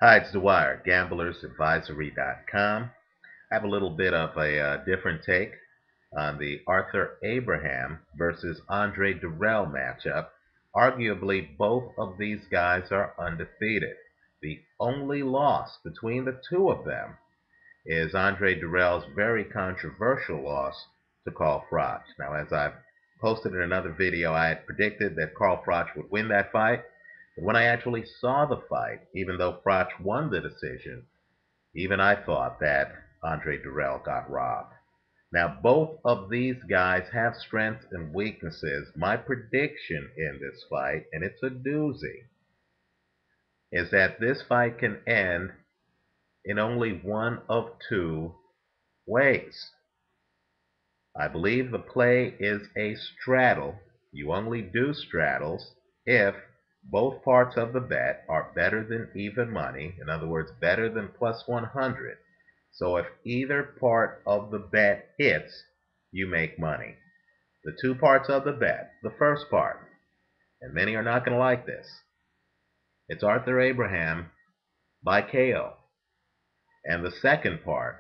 Hi, it's Dwyer, gamblersadvisory.com. I have a little bit of a different take on the Arthur Abraham versus Andre Dirrell matchup. Arguably, both of these guys are undefeated. The only loss between the two of them is Andre Dirrell's very controversial loss to Carl Froch. Now, as I've posted in another video, I had predicted that Carl Froch would win that fight. But when I actually saw the fight, even though Froch won the decision, even I thought that Andre Dirrell got robbed. Now, both of these guys have strengths and weaknesses. My prediction in this fight, and it's a doozy, is that this fight can end in only one of two ways. I believe the play is a straddle. You only do straddles if both parts of the bet are better than even money. In other words, better than plus 100. So if either part of the bet hits, you make money. The two parts of the bet, the first part, and many are not going to like this, it's Arthur Abraham by KO. And the second part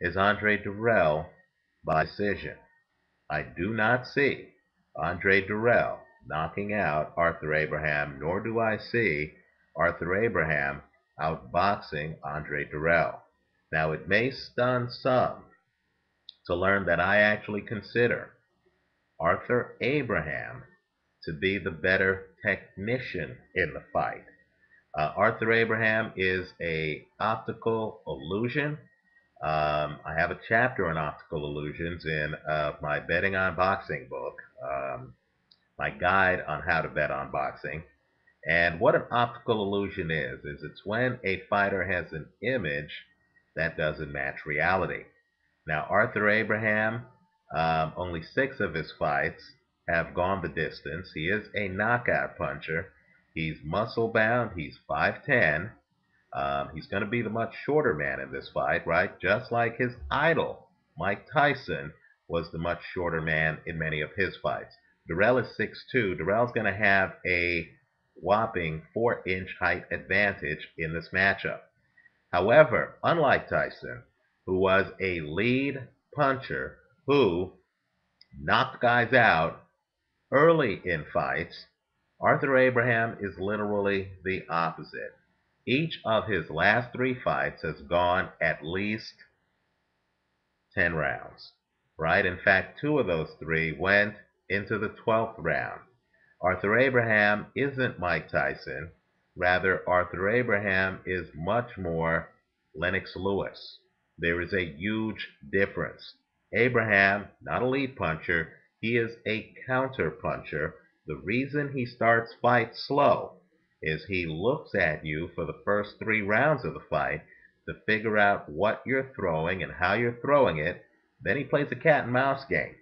is Andre Dirrell by decision. I do not see Andre Dirrell knocking out Arthur Abraham, nor do I see Arthur Abraham outboxing Andre Dirrell. Now, it may stun some to learn that I actually consider Arthur Abraham to be the better technician in the fight. Arthur Abraham is a optical illusion. I have a chapter on optical illusions in my Betting on Boxing book, my guide on how to bet on boxing. And what an optical illusion is it's when a fighter has an image that doesn't match reality. Now, Arthur Abraham, only 6 of his fights have gone the distance. He is a knockout puncher. He's muscle bound. He's 5'10". He's going to be the much shorter man in this fight, right? Just like his idol, Mike Tyson, was the much shorter man in many of his fights. Dirrell is 6'2". Dirrell's going to have a whopping 4-inch height advantage in this matchup. However, unlike Tyson, who was a lead puncher who knocked guys out early in fights, Arthur Abraham is literally the opposite. Each of his last 3 fights has gone at least 10 rounds, right? In fact, 2 of those 3 went into the 12th round. Arthur Abraham isn't Mike Tyson. Rather, Arthur Abraham is much more Lennox Lewis. There is a huge difference. Abraham, not a lead puncher, he is a counter puncher. The reason he starts fights slow is he looks at you for the first 3 rounds of the fight to figure out what you're throwing and how you're throwing it. Then he plays a cat and mouse game.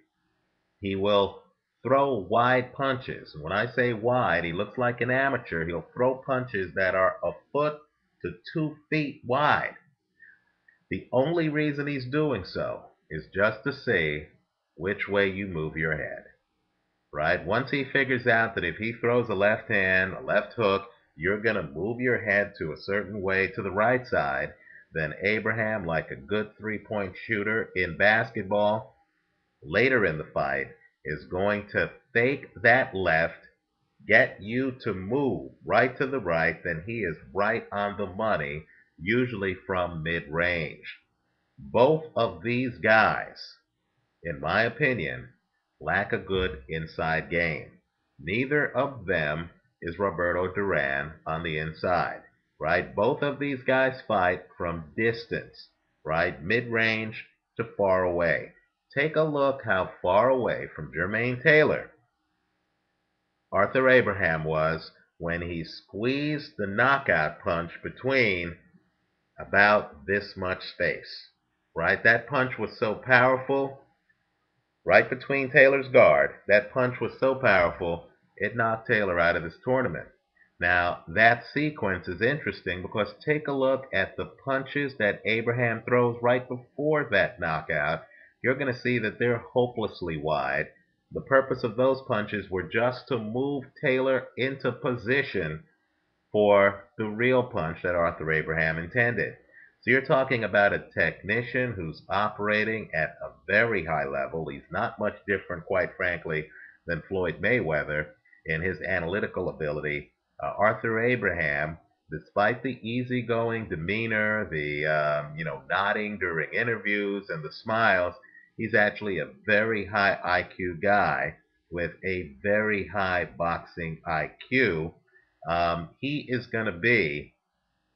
He will throw wide punches. When I say wide, he looks like an amateur. He'll throw punches that are a foot to 2 feet wide. The only reason he's doing so is just to see which way you move your head, right? Once he figures out that if he throws a left hand, a left hook, you're going to move your head to a certain way to the right side, then Abraham, like a good 3-point shooter in basketball, later in the fight, is going to fake that left, get you to move right to the right, then he is right on the money, usually from mid-range. Both of these guys, in my opinion, lack a good inside game. Neither of them is Roberto Duran on the inside, right? Both of these guys fight from distance, right? Mid-range to far away. Take a look how far away from Jermaine Taylor Arthur Abraham was when he squeezed the knockout punch between about this much space, right? That punch was so powerful, right between Taylor's guard. That punch was so powerful, it knocked Taylor out of this tournament. Now, that sequence is interesting because take a look at the punches that Abraham throws right before that knockout. You're going to see that they're hopelessly wide. The purpose of those punches were just to move Taylor into position for the real punch that Arthur Abraham intended. So you're talking about a technician who's operating at a very high level. He's not much different, quite frankly, than Floyd Mayweather in his analytical ability. Arthur Abraham, despite the easygoing demeanor, the nodding during interviews and the smiles, he's actually a very high IQ guy with a very high boxing IQ. He is going to be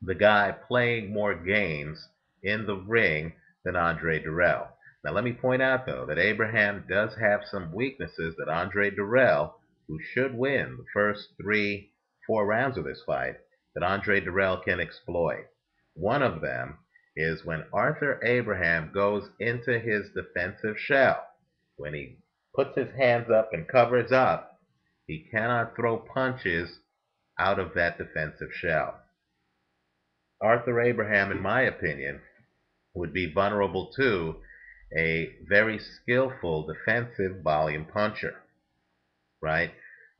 the guy playing more games in the ring than Andre Dirrell. Now, let me point out, though, that Abraham does have some weaknesses that Andre Dirrell, who should win the first 3, 4 rounds of this fight, that Andre Dirrell can exploit. One of them is when Arthur Abraham goes into his defensive shell. When he puts his hands up and covers up, he cannot throw punches out of that defensive shell. Arthur Abraham, in my opinion, would be vulnerable to a very skillful defensive volume puncher, right?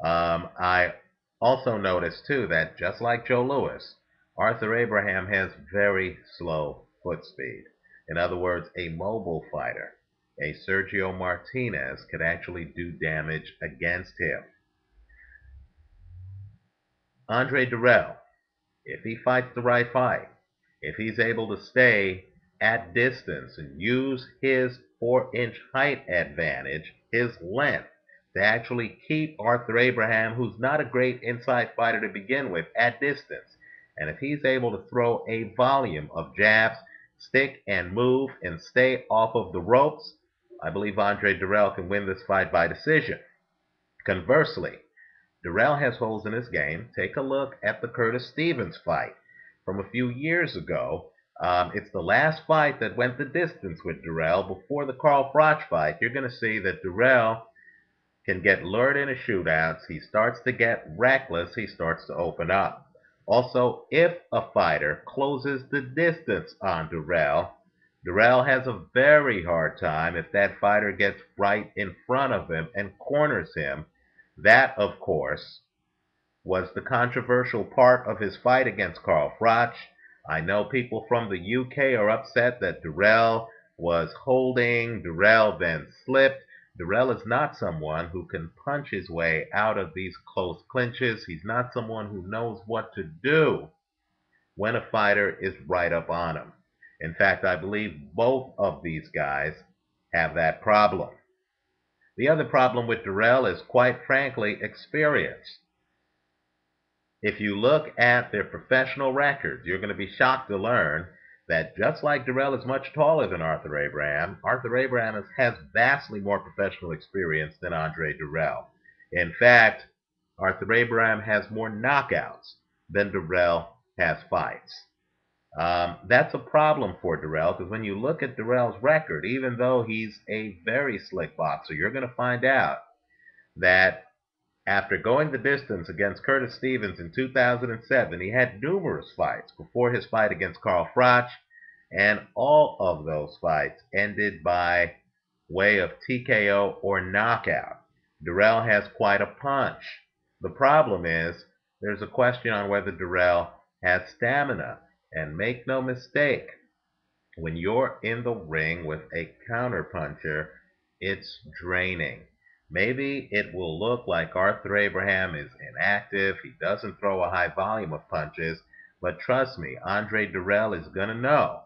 I also noticed, too, that just like Joe Louis, Arthur Abraham has very slow foot speed. In other words, a mobile fighter, a Sergio Martinez, could actually do damage against him. Andre Dirrell, if he fights the right fight, if he's able to stay at distance and use his 4-inch height advantage, his length, to actually keep Arthur Abraham, who's not a great inside fighter to begin with, at distance, and if he's able to throw a volume of jabs, stick and move, and stay off of the ropes, I believe Andre Dirrell can win this fight by decision. Conversely, Dirrell has holes in his game. Take a look at the Curtis Stevens fight from a few years ago. It's the last fight that went the distance with Dirrell before the Carl Froch fight. You're going to see that Dirrell can get lured into shootouts. He starts to get reckless. He starts to open up. Also, if a fighter closes the distance on Dirrell, Dirrell has a very hard time if that fighter gets right in front of him and corners him. That, of course, was the controversial part of his fight against Carl Froch. I know people from the UK are upset that Dirrell was holding, Dirrell then slipped. Dirrell is not someone who can punch his way out of these close clinches. He's not someone who knows what to do when a fighter is right up on him. In fact, I believe both of these guys have that problem. The other problem with Dirrell is, quite frankly, experience. If you look at their professional records, you're going to be shocked to learn that just like Dirrell is much taller than Arthur Abraham has vastly more professional experience than Andre Dirrell. In fact, Arthur Abraham has more knockouts than Dirrell has fights. That's a problem for Dirrell, because when you look at Dirrell's record, even though he's a very slick boxer, you're going to find out that after going the distance against Curtis Stevens in 2007, he had numerous fights before his fight against Carl Froch, and all of those fights ended by way of TKO or knockout. Dirrell has quite a punch. The problem is, there's a question on whether Dirrell has stamina. And make no mistake, when you're in the ring with a counterpuncher, it's draining. Maybe it will look like Arthur Abraham is inactive, he doesn't throw a high volume of punches, but trust me, Andre Dirrell is going to know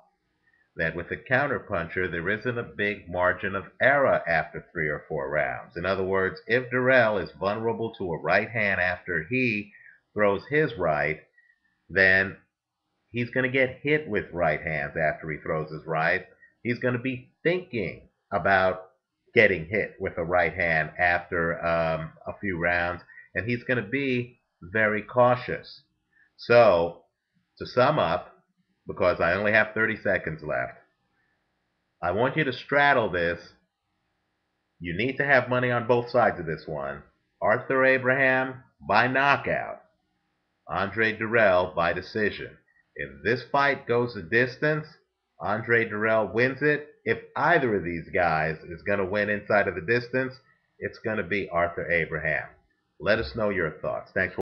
that with a counterpuncher, there isn't a big margin of error after 3 or 4 rounds. In other words, if Dirrell is vulnerable to a right hand after he throws his right, then he's going to get hit with right hands after he throws his right. He's going to be thinking about getting hit with a right hand after a few rounds, and he's going to be very cautious. So, to sum up, because I only have 30 seconds left, I want you to straddle this. You need to have money on both sides of this one. Arthur Abraham by knockout, Andre Dirrell by decision. If this fight goes the distance, Andre Dirrell wins it. If either of these guys is going to win inside of the distance, it's going to be Arthur Abraham. Let us know your thoughts. Thanks for